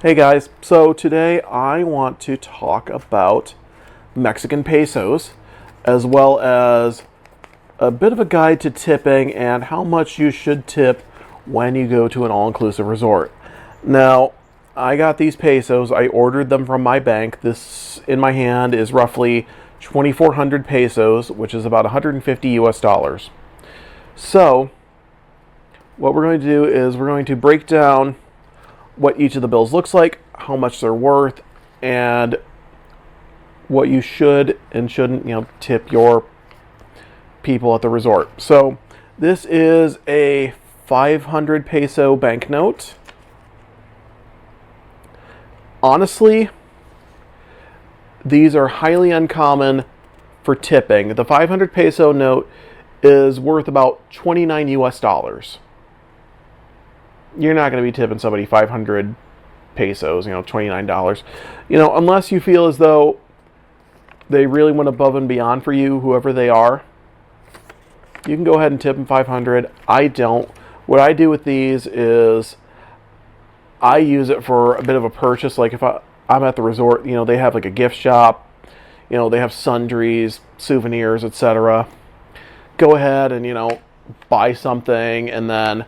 Hey guys, so today I want to talk about Mexican pesos as well as a bit of a guide to tipping and how much you should tip when you go to an all-inclusive resort. Now, I got these pesos, I ordered them from my bank. This in my hand is roughly 2,400 pesos, which is about 150 US dollars. So, what we're going to do is we're going to break down what each of the bills looks like, how much they're worth, and what you should and shouldn't, tip your people at the resort. So this is a 500 peso banknote. Honestly, these are highly uncommon for tipping. The 500 peso note is worth about 29 US dollars. You're not going to be tipping somebody 500 pesos, $29. Unless you feel as though they really went above and beyond for you, whoever they are, you can go ahead and tip them 500. I don't. What I do with these is I use it for a bit of a purchase. Like if I'm at the resort, they have like a gift shop, they have sundries, souvenirs, etc. Go ahead and, buy something, and then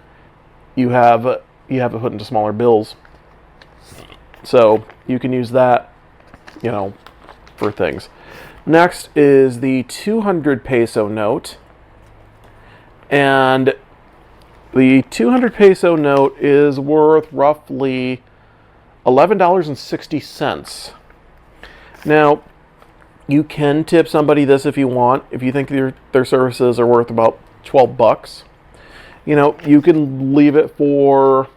you have it put into smaller bills. So you can use that, for things. Next is the 200 peso note. And the 200 peso note is worth roughly $11.60. Now, you can tip somebody this if you want. If you think their services are worth about $12. You can leave it for,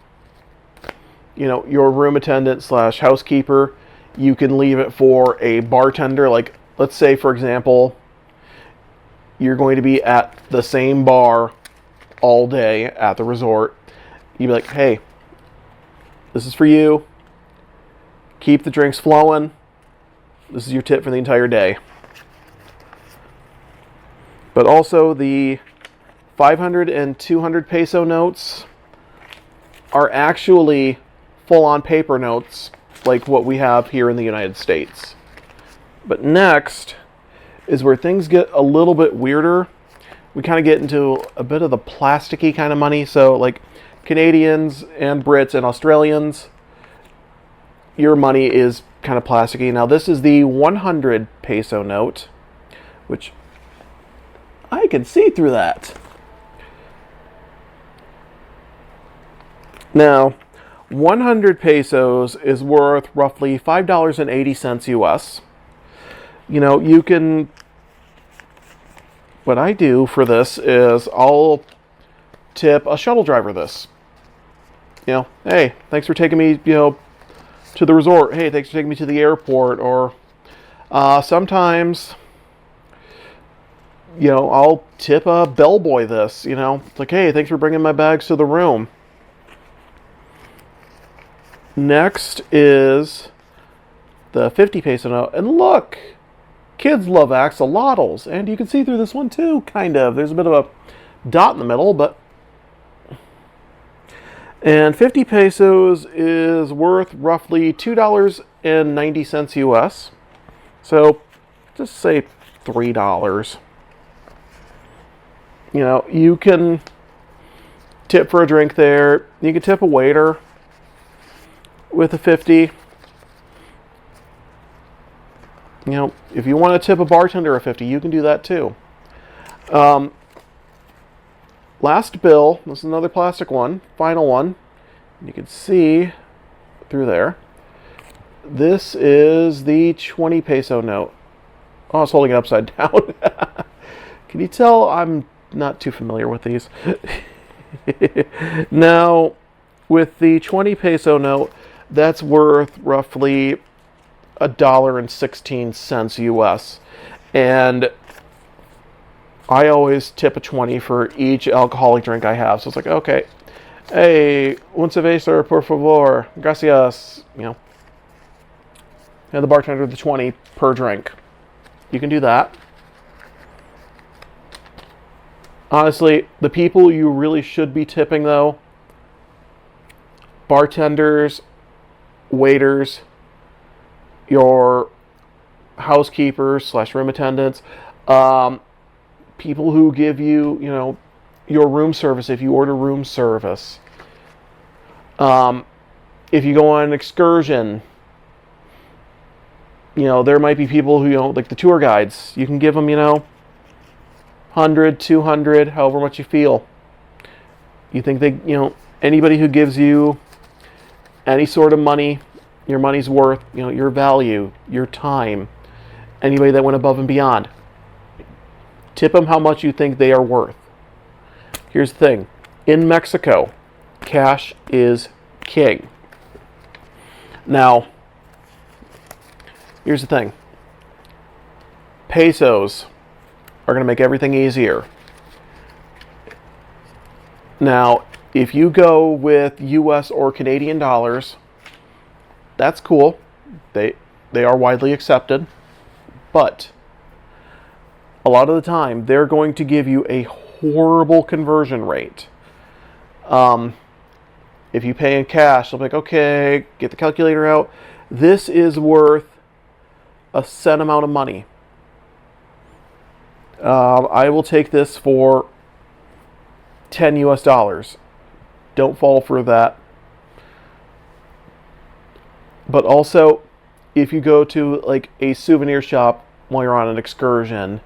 your room attendant / housekeeper. You can leave it for a bartender. Like, let's say, for example, you're going to be at the same bar all day at the resort. You'd be like, hey, this is for you. Keep the drinks flowing. This is your tip for the entire day. But also the 500 and 200 peso notes are actually full-on paper notes like what we have here in the United States. But next is where things get a little bit weirder. We kind of get into a bit of the plasticky kind of money. So like Canadians and Brits and Australians, your money is kind of plasticky. Now this is the 100 peso note, which I can see through that. Now, 100 pesos is worth roughly $5.80 US. You can, what I do for this is I'll tip a shuttle driver this. Hey, thanks for taking me, to the resort. Hey, thanks for taking me to the airport. Or sometimes, I'll tip a bellboy this, It's like, hey, thanks for bringing my bags to the room. Next is the 50 peso note. And look, kids love axolotls. And you can see through this one too, kind of. There's a bit of a dot in the middle, but... And 50 pesos is worth roughly $2.90 US. So, just say $3. You can tip for a drink there. You can tip a waiter with a 50. If you want to tip a bartender a 50, you can do that too. Last bill, this is another plastic one, final one. You can see through there. This is the 20 peso note. Oh, I was holding it upside down. Can you tell I'm not too familiar with these? Now, with the 20 peso note, that's worth roughly $1.16 US. And I always tip a 20 for each alcoholic drink I have. So it's like, okay, hey, un cerveza, por favor, gracias. And the bartender the 20 per drink. You can do that. Honestly, the people you really should be tipping, though, bartenders waiters, your housekeepers / room attendants, people who give you, your room service if you order room service. If you go on an excursion, there might be people who, like the tour guides, you can give them, 100, 200, however much you feel. You think they, anybody who gives you any sort of money, your money's worth, your value, your time, anybody that went above and beyond, tip them how much you think they are worth. Here's the thing. In Mexico, cash is king. Now, here's the thing. Pesos are going to make everything easier. Now, if you go with US or Canadian dollars, that's cool. They are widely accepted. But a lot of the time, they're going to give you a horrible conversion rate. If you pay in cash, they'll be like, okay, get the calculator out. This is worth a set amount of money. I will take this for 10 US dollars. Don't fall for that. But also, if you go to like a souvenir shop while you're on an excursion,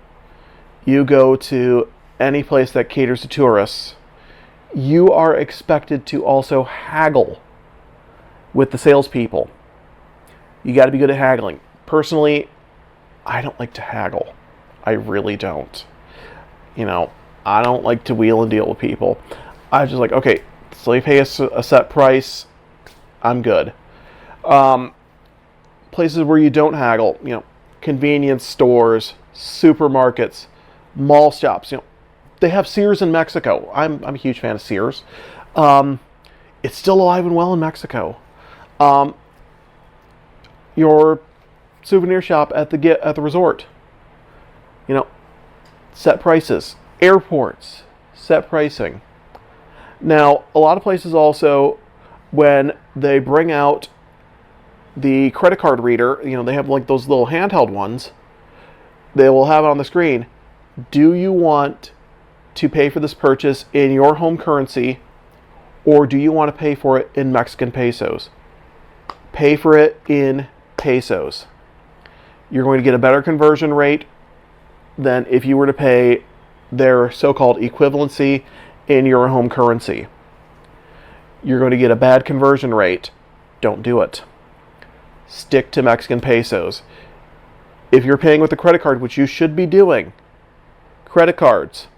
you go to any place that caters to tourists, you are expected to also haggle with the salespeople. You got to be good at haggling. Personally, I don't like to haggle. I really don't. I don't like to wheel and deal with people. I just like, okay, so you pay a set price, I'm good. Places where you don't haggle, convenience stores, supermarkets, mall shops, they have Sears in Mexico. I'm a huge fan of Sears. It's still alive and well in Mexico. Your souvenir shop at the resort, set prices. Airports, set pricing. Now, a lot of places also, when they bring out the credit card reader, they have like those little handheld ones, they will have it on the screen. Do you want to pay for this purchase in your home currency, or do you want to pay for it in Mexican pesos? Pay for it in pesos. You're going to get a better conversion rate than if you were to pay their so-called equivalency in your home currency. You're going to get a bad conversion rate. Don't do it. Stick to Mexican pesos. If you're paying with a credit card, which you should be doing, credit cards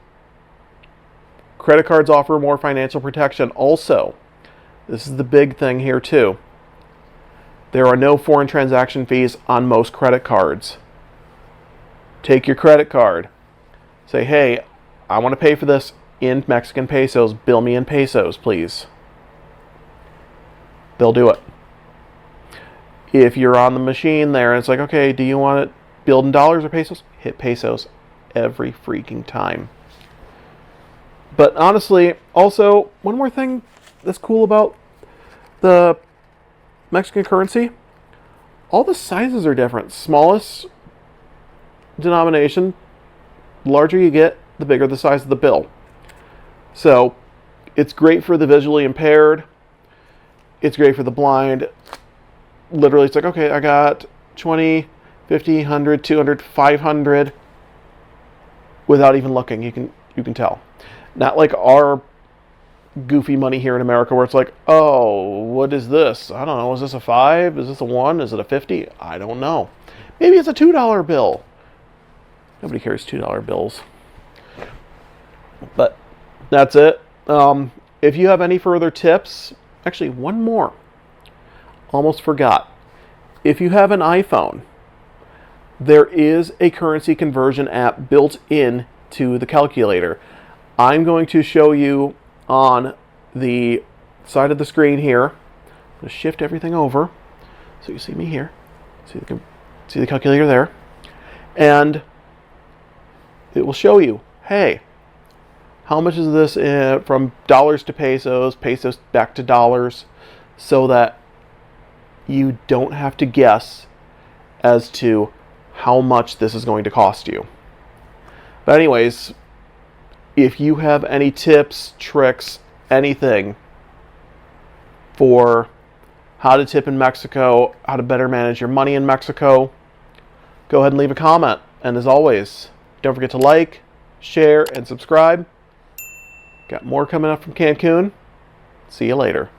offer more financial protection. Also, this is the big thing here too. There are no foreign transaction fees on most credit cards. Take your credit card. Say, hey, I want to pay for this in Mexican pesos. Bill me in pesos, please. They'll do it. If you're on the machine there and it's like, okay, do you want it billed in dollars or pesos? Hit pesos every freaking time. But honestly, also, one more thing that's cool about the Mexican currency, all the sizes are different. Smallest denomination, the larger you get, the bigger the size of the bill. So it's great for the visually impaired. It's great for the blind. Literally, it's like, okay, I got 20, 50, 100, 200, 500 without even looking. You can tell. Not like our goofy money here in America where it's like, oh, what is this? I don't know. Is this a 5? Is this a 1? Is it a 50? I don't know. Maybe it's a $2 bill. Nobody carries $2 bills. But that's it. If you have any further tips, actually one more. Almost forgot. If you have an iPhone, there is a currency conversion app built in to the calculator. I'm going to show you on the side of the screen here. I'm going to shift everything over so you see me here. See the calculator there. And it will show you, hey, how much is this from dollars to pesos, pesos back to dollars, so that you don't have to guess as to how much this is going to cost you. But anyways, if you have any tips, tricks, anything for how to tip in Mexico, how to better manage your money in Mexico, go ahead and leave a comment. And as always, don't forget to like, share, and subscribe. Got more coming up from Cancun. See you later.